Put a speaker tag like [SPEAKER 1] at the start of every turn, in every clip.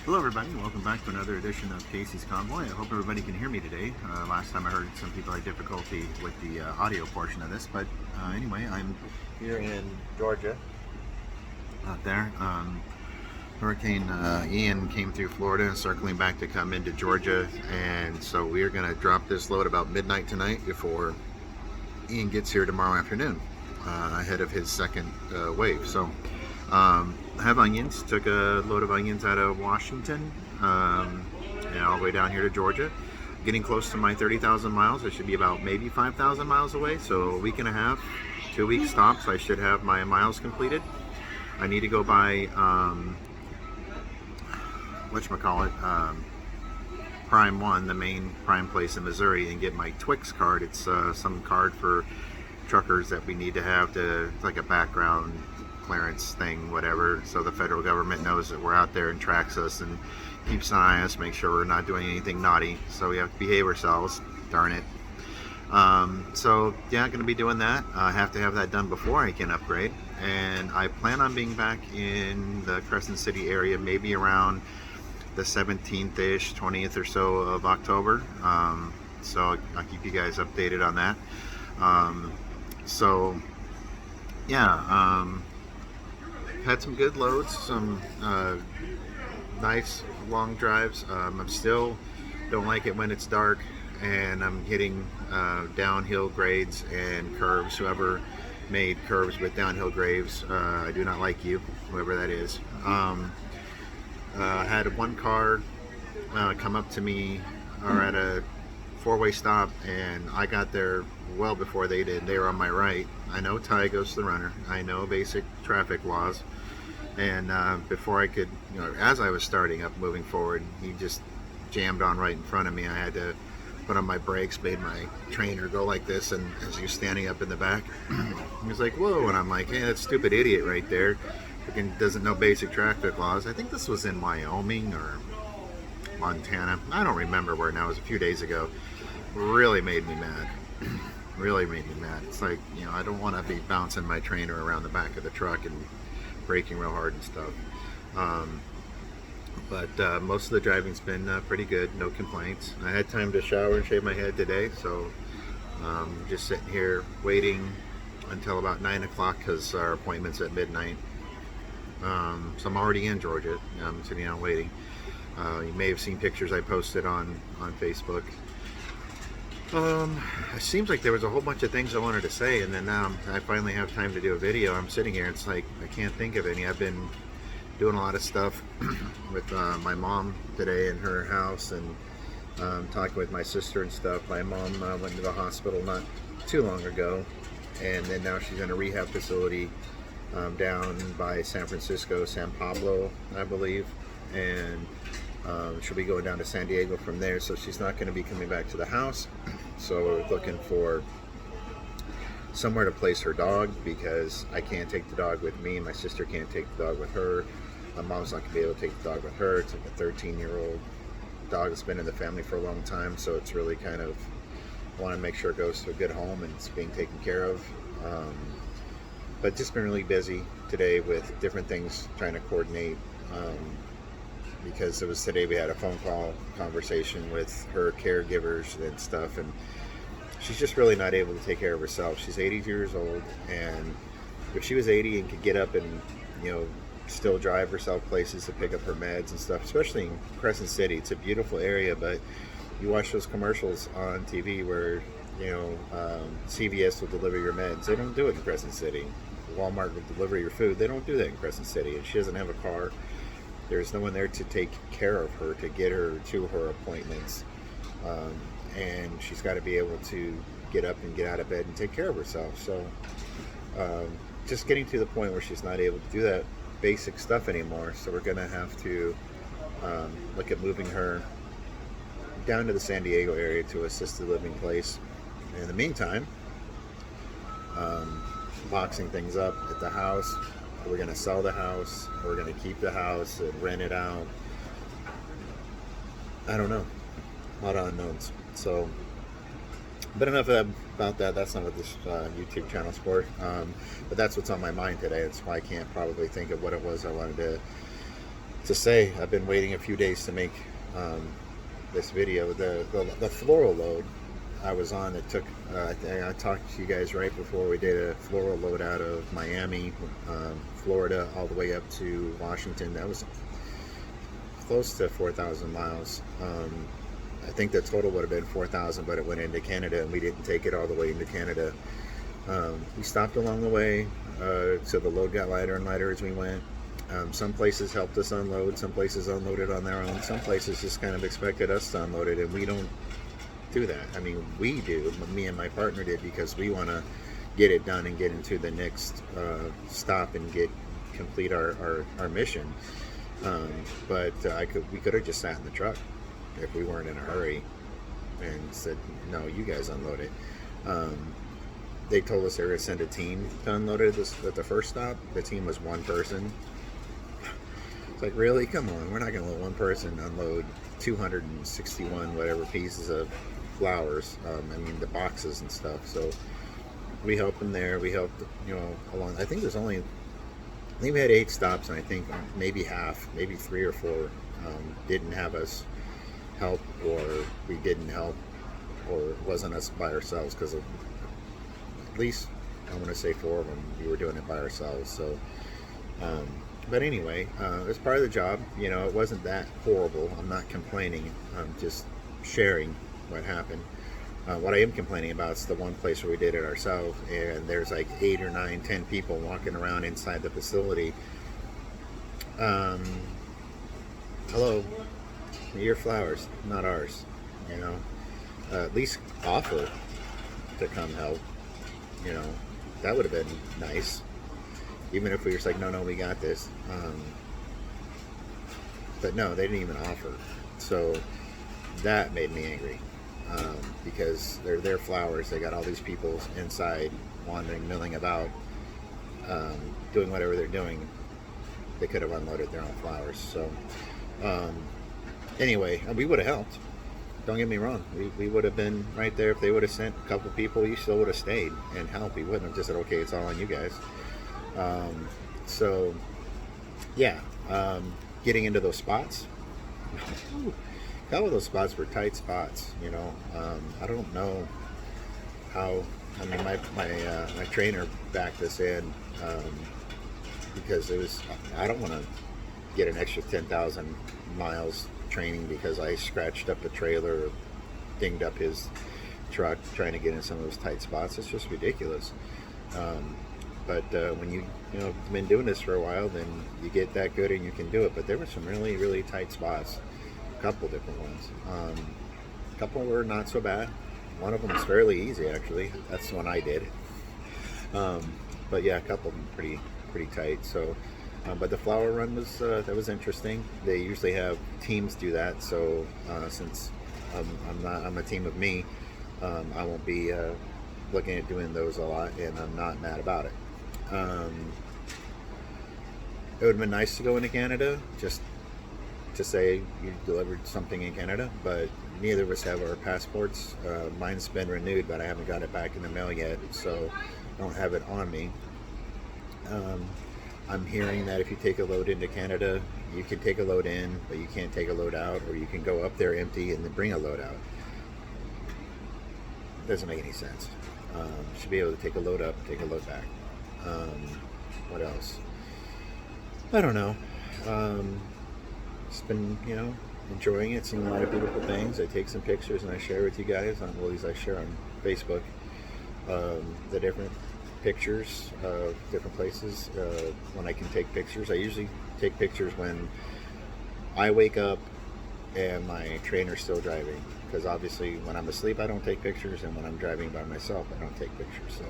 [SPEAKER 1] Hello everybody, welcome back to another edition of Casey's Convoy. I hope everybody can hear me today. Last time I heard some people had difficulty with the audio portion of this, but anyway, I'm here in Georgia, out there. Hurricane Ian came through Florida, circling back to come into Georgia, and so we are going to drop this load about midnight tonight before Ian gets here tomorrow afternoon, ahead of his second wave. So I have onions. Took a load of onions out of Washington and all the way down here to Georgia. Getting close to my 30,000 miles. I should be about maybe 5,000 miles away. So a week and a half, 2 week stops. I should have my miles completed. I need to go by whatchamacallit, Prime One, the main Prime place in Missouri, and get my Twix card. It's some card for truckers that we need to have to, it's like a background clearance thing, whatever, so the federal government knows that we're out there and tracks us and keeps an eye on us, make sure we're not doing anything naughty, so we have to behave ourselves, darn it. So yeah, going to be doing that. I have to have that done before I can upgrade, and I plan on being back in the Crescent City area maybe around the 17th-ish, 20th or so of October. So I'll keep you guys updated on that. So yeah, had some good loads, some nice long drives. I'm still don't like it when it's dark and I'm hitting downhill grades and curves. Whoever made curves with downhill grades, I do not like you, whoever that is. Had one car come up to me or at a four-way stop, and I got there well before they did. They were on my right. I know tie goes to the runner. I know basic traffic laws. And before I could, as I was starting up, moving forward, he just jammed on right in front of me. I had to put on my brakes, made my trainer go like this, and as he was standing up in the back, he was like, whoa, and I'm like, hey, that stupid idiot right there freaking doesn't know basic traffic laws. I think this was in Wyoming or Montana. I don't remember where now. It was a few days ago. Really made me mad. Really made me mad. It's like, I don't want to be bouncing my trainer around the back of the truck and braking real hard and stuff. But most of the driving's been pretty good. No complaints. I had time to shower and shave my head today, so just sitting here waiting until about 9 o'clock because our appointment's at midnight. So I'm already in Georgia. I'm sitting down waiting. You may have seen pictures I posted on Facebook. It seems like there was a whole bunch of things I wanted to say, and then now I finally have time to do a video. I'm sitting here, it's like I can't think of any. I've been doing a lot of stuff with my mom today in her house, and talking with my sister and stuff. My mom went to the hospital not too long ago, and then now she's in a rehab facility down by San Francisco, San Pablo, I believe, and she'll be going down to San Diego from there, so she's not going to be coming back to the house. So we're looking for somewhere to place her dog, because I can't take the dog with me. My sister can't take the dog with her. My mom's not going to be able to take the dog with her. It's like a 13-year-old dog that's been in the family for a long time, so it's really kind of want to make sure it goes to a good home and it's being taken care of. But just been really busy today with different things, trying to coordinate. Because it was today we had a phone call conversation with her caregivers and stuff, and she's just really not able to take care of herself. She's 80 years old, and if she was 80 and could get up and still drive herself places to pick up her meds and stuff, especially in Crescent City, it's a beautiful area, but you watch those commercials on TV where CVS will deliver your meds. They don't do it in Crescent City. Walmart will deliver your food. They don't do that in Crescent City, and she doesn't have a car. There's no one there to take care of her, to get her to her appointments. And she's got to be able to get up and get out of bed and take care of herself. So just getting to the point where she's not able to do that basic stuff anymore. So we're going to have to look at moving her down to the San Diego area to assisted living place. In the meantime, boxing things up at the house. We're going to sell the house. We're going to keep the house and rent it out. I don't know. A lot of unknowns. So, but enough about that. That's not what this YouTube channel's for. But that's what's on my mind today. That's why I can't probably think of what it was I wanted to to say. I've been waiting a few days to make this video. The floral load I was on, it took, I talked to you guys right before we did a floral load out of Miami, Florida, all the way up to Washington. That was close to 4,000 miles. I think the total would have been 4,000, but it went into Canada, and we didn't take it all the way into Canada. We stopped along the way, so the load got lighter and lighter as we went. Some places helped us unload, some places unloaded on their own, some places just kind of expected us to unload it, and we don't do that. I mean, we do, me and my partner did, because we want to get it done and get into the next stop and complete our mission. But we could have just sat in the truck if we weren't in a hurry and said, no, you guys unload it. They told us they were going to send a team to unload it at the first stop. The team was one person. It's like, really? Come on, we're not going to let one person unload 261 whatever pieces of flowers. I mean, the boxes and stuff. So we helped them there. We helped, along. I think we had 8 stops, and I think maybe half, maybe 3 or 4 didn't have us help, or we didn't help, or it wasn't us by ourselves, because at least I want to say 4 of them we were doing it by ourselves. So but anyway, it's part of the job. It wasn't that horrible. I'm not complaining. I'm just sharing what happened. What I am complaining about is the one place where we did it ourselves, and there's like 8 or 9, 10 people walking around inside the facility. Hello, your flowers, not ours. At least offer to come help. That would have been nice. Even if we were just like, no, we got this. But no, they didn't even offer. So that made me angry. Because they're their flowers. They got all these people inside wandering, milling about, doing whatever they're doing. They could have unloaded their own flowers. So anyway, we would have helped. Don't get me wrong. We would have been right there. If they would have sent a couple people, you still would have stayed and helped. We wouldn't have just said, okay, it's all on you guys. So yeah, getting into those spots. A couple of those spots were tight spots. I don't know how. I mean, my trainer backed us in because it was. I don't want to get an extra 10,000 miles training because I scratched up the trailer, or dinged up his truck trying to get in some of those tight spots. It's just ridiculous. But when you've been doing this for a while, then you get that good and you can do it. But there were some really, really tight spots. A couple different ones. A couple were not so bad. One of them was fairly easy, actually. That's the one I did. But yeah, a couple of them pretty tight. So, but the flower run that was interesting. They usually have teams do that. So since I'm a team of me, I won't be looking at doing those a lot, and I'm not mad about it. It would have been nice to go into Canada, just to say you delivered something in Canada, but neither of us have our passports. Mine's been renewed, but I haven't got it back in the mail yet, so I don't have it on me. I'm hearing that if you take a load into Canada, you can take a load in, but you can't take a load out, or you can go up there empty and then bring a load out. Doesn't make any sense. Should be able to take a load up, take a load back. What else? I don't know. Just been, enjoying it, seeing a lot of beautiful things. I take some pictures and I share with you guys. I share on Facebook the different pictures of different places when I can take pictures. I usually take pictures when I wake up and my trainer's still driving, because obviously when I'm asleep I don't take pictures, and when I'm driving by myself I don't take pictures. So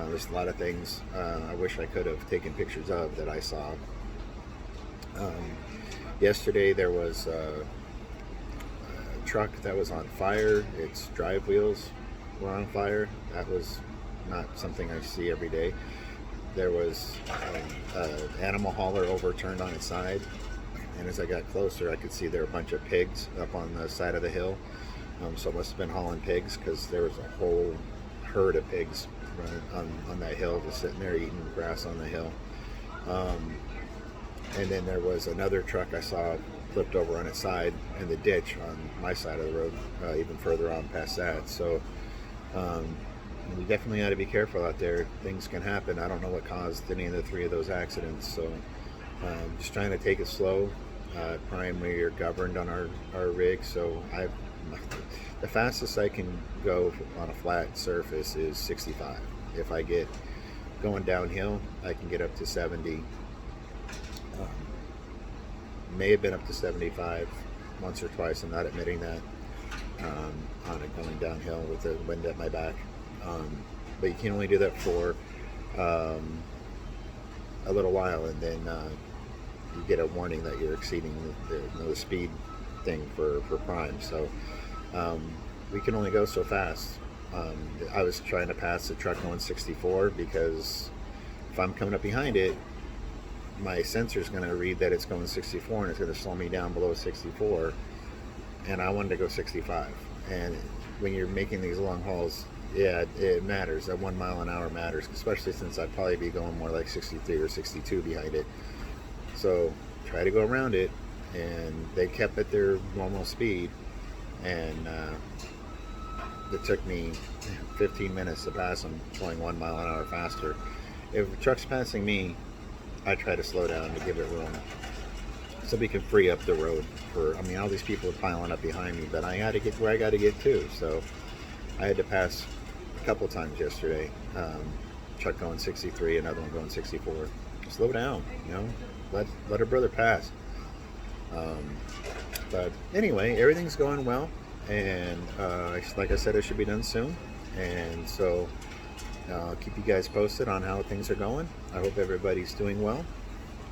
[SPEAKER 1] there's a lot of things I wish I could have taken pictures of that I saw. Yesterday there was a truck that was on fire. Its drive wheels were on fire. That was not something I see every day. There was an animal hauler overturned on its side, and as I got closer I could see there were a bunch of pigs up on the side of the hill. So it must have been hauling pigs, because there was a whole herd of pigs running on that hill, just sitting there eating grass on the hill. And then there was another truck I saw flipped over on its side in the ditch on my side of the road, even further on past that. So you definitely got to be careful out there. Things can happen. I don't know what caused any of the three of those accidents. So just trying to take it slow. Prime, we are governed on our rig, so the fastest I can go on a flat surface is 65. If I get going downhill, I can get up to 70. May have been up to 75 once or twice. I'm not admitting that, on it going downhill with the wind at my back. But you can only do that for a little while, and then you get a warning that you're exceeding the speed thing for prime. So we can only go so fast. I was trying to pass the truck going 64 because if I'm coming up behind it, my sensor is going to read that it's going 64 and it's going to slow me down below 64, and I wanted to go 65. And when you're making these long hauls, yeah, it matters. That 1 mile an hour matters, especially since I'd probably be going more like 63 or 62 behind it. So try to go around it, and they kept at their normal speed, and it took me 15 minutes to pass them going 1 mile an hour faster. If a truck's passing me, I try to slow down to give it room so we can free up the road for, I mean, all these people are piling up behind me, but I got to get where I got to get to. So I had to pass a couple times yesterday. Truck going 63, another one going 64. Slow down, you know, let a brother pass. But anyway, everything's going well, and like I said, it should be done soon. And so I'll keep you guys posted on how things are going. I hope everybody's doing well.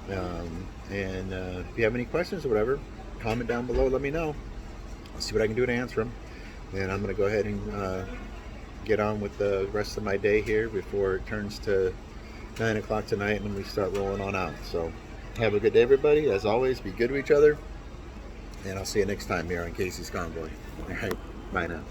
[SPEAKER 1] And if you have any questions or whatever, comment down below, let me know. I'll see what I can do to answer them. And I'm going to go ahead and get on with the rest of my day here before it turns to 9 o'clock tonight and we start rolling on out. So have a good day, everybody. As always, be good to each other. And I'll see you next time here on Casey's Convoy. All right, bye now.